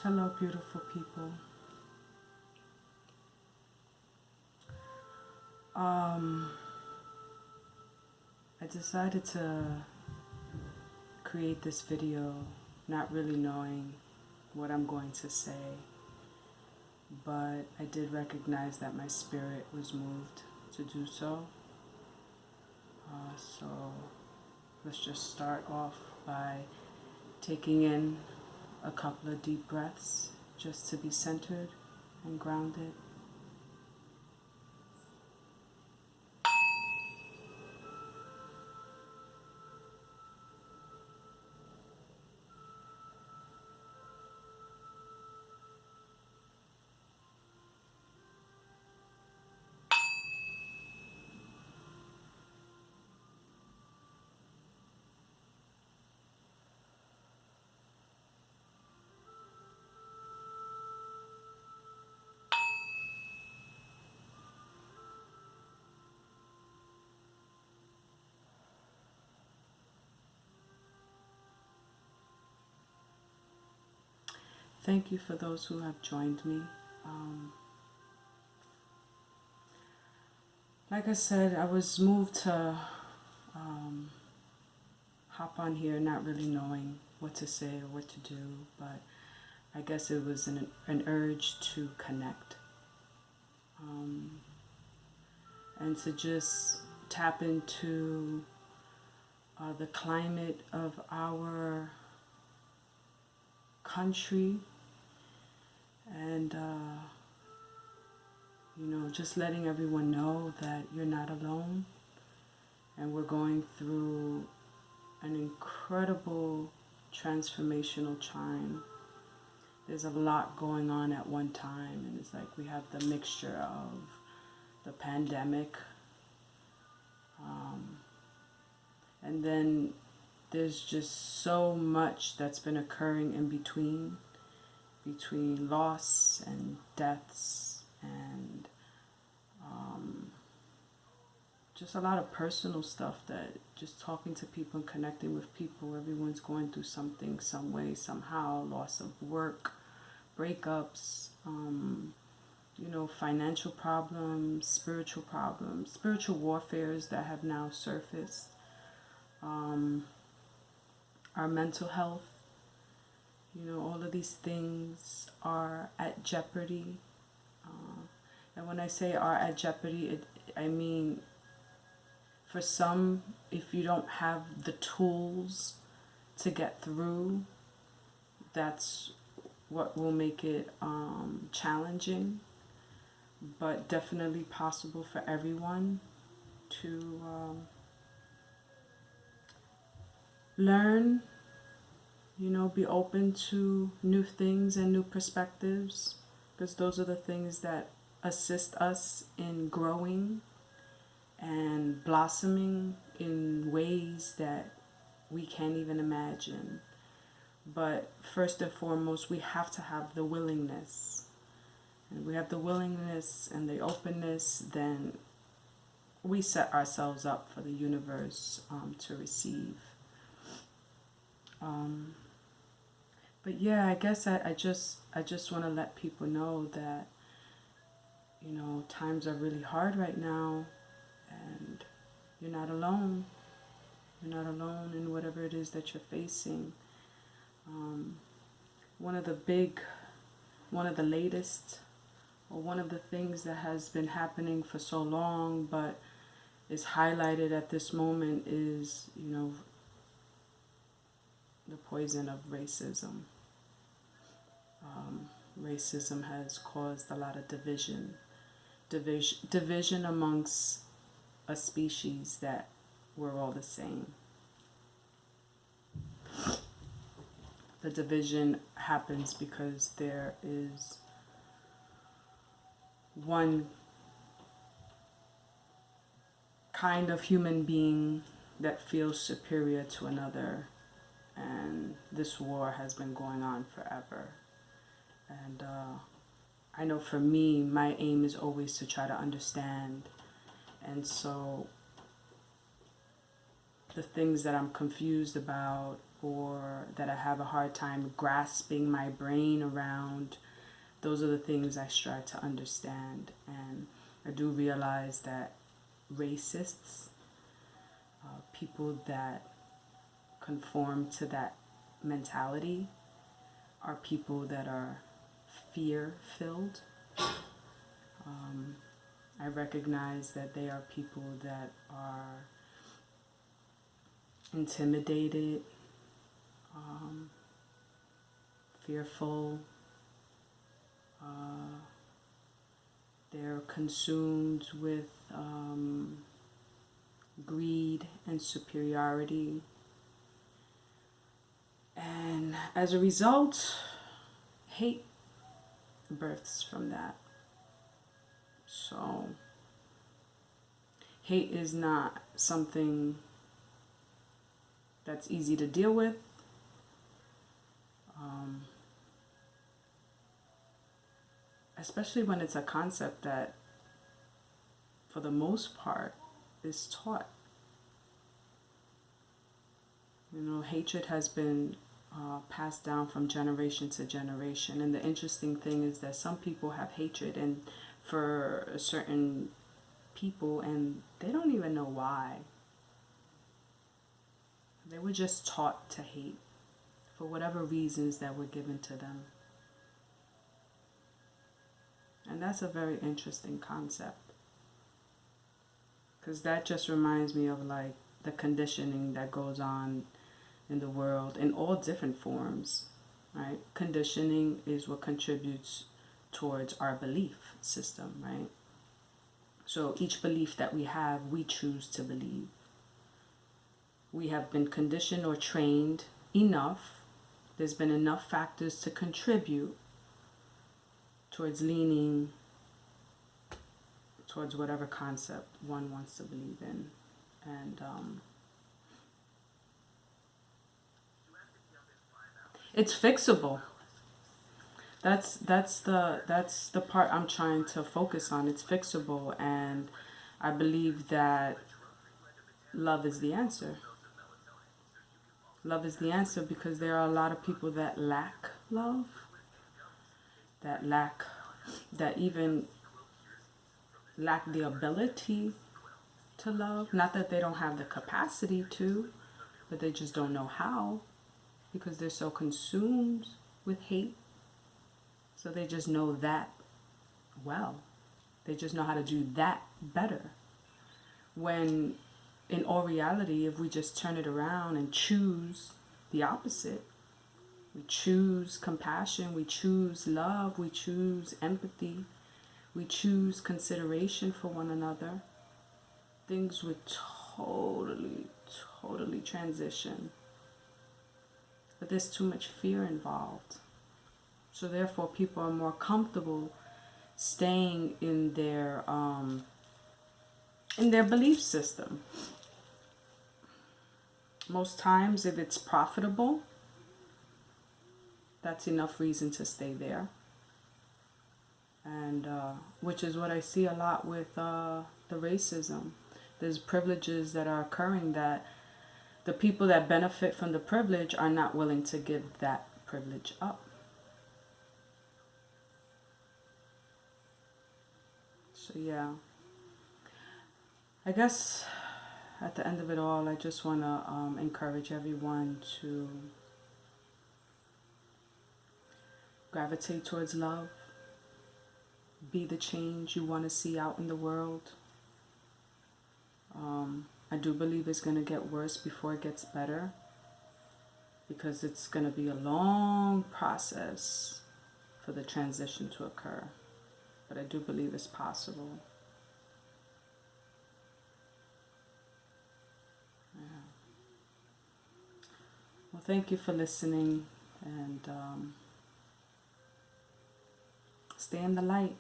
Hello, beautiful people. Um, I decided to create this video not really knowing what I'm going to say, but I did recognize that my spirit was moved to do so. So let's just start off by taking in a couple of deep breaths just to be centered and grounded. Thank you for those who have joined me. Like I said, I was moved to hop on here not really knowing what to say or what to do, but I guess it was an urge to connect and to just tap into the climate of our country and just letting everyone know that you're not alone, and we're going through an incredible transformational time. There's a lot going on at one time, and it's like we have the mixture of the pandemic, and then there's just so much that's been occurring in between loss and deaths and just a lot of personal stuff, that just talking to people and connecting with people, everyone's going through something, some way, somehow, loss of work, breakups, financial problems, spiritual warfares that have now surfaced, our mental health, all of these things are at jeopardy. And when I say are at jeopardy, I mean, for some, if you don't have the tools to get through, that's what will make it challenging, but definitely possible for everyone to learn, be open to new things and new perspectives, because those are the things that assist us in growing and blossoming in ways that we can't even imagine. But first and foremost, we have to have the willingness. And we have the willingness and the openness, then we set ourselves up for the universe to receive. But yeah, I guess I just want to let people know that, times are really hard right now, and you're not alone. You're not alone in whatever it is that you're facing. One of the latest, or one of the things that has been happening for so long but is highlighted at this moment is, the poison of racism. Racism has caused a lot of division amongst a species that we're all the same. The division happens because there is one kind of human being that feels superior to another, and this war has been going on forever. And I know for me, my aim is always to try to understand, and so the things that I'm confused about or that I have a hard time grasping my brain around, those are the things I strive to understand. And I do realize that racists, people that conform to that mentality, are people that are fear-filled. I recognize that they are people that are intimidated, fearful. They're consumed with greed and superiority. And as a result, hate births from that. So, hate is not something that's easy to deal with. Especially when it's a concept that, for the most part, is taught. You know, hatred has been passed down from generation to generation. And the interesting thing is that some people have hatred and for certain people, and they don't even know why. They were just taught to hate for whatever reasons that were given to them. And that's a very interesting concept, because that just reminds me of like the conditioning that goes on in the world in all different forms, right? Conditioning is what contributes towards our belief system, right? So each belief that we have, we choose to believe. We have been conditioned or trained enough. There's been enough factors to contribute towards leaning towards whatever concept one wants to believe in. And it's fixable. That's the part I'm trying to focus on. It's fixable, and I believe that love is the answer. Love is the answer because there are a lot of people that lack love, that even lack the ability to love. Not that they don't have the capacity to, but they just don't know how, because they're so consumed with hate. So they just know that well. They just know how to do that better. When in all reality, if we just turn it around and choose the opposite, we choose compassion, we choose love, we choose empathy, we choose consideration for one another, things would totally transition. But there's too much fear involved. So therefore people are more comfortable staying in their belief system. Most times if it's profitable, that's enough reason to stay there. And which is what I see a lot with the racism. There's privileges that are occurring that the people that benefit from the privilege are not willing to give that privilege up. So yeah, I guess at the end of it all, I just want to encourage everyone to gravitate towards love. Be the change you want to see out in the world. I do believe it's going to get worse before it gets better, because it's going to be a long process for the transition to occur. But I do believe it's possible. Yeah. Well, thank you for listening, and stay in the light.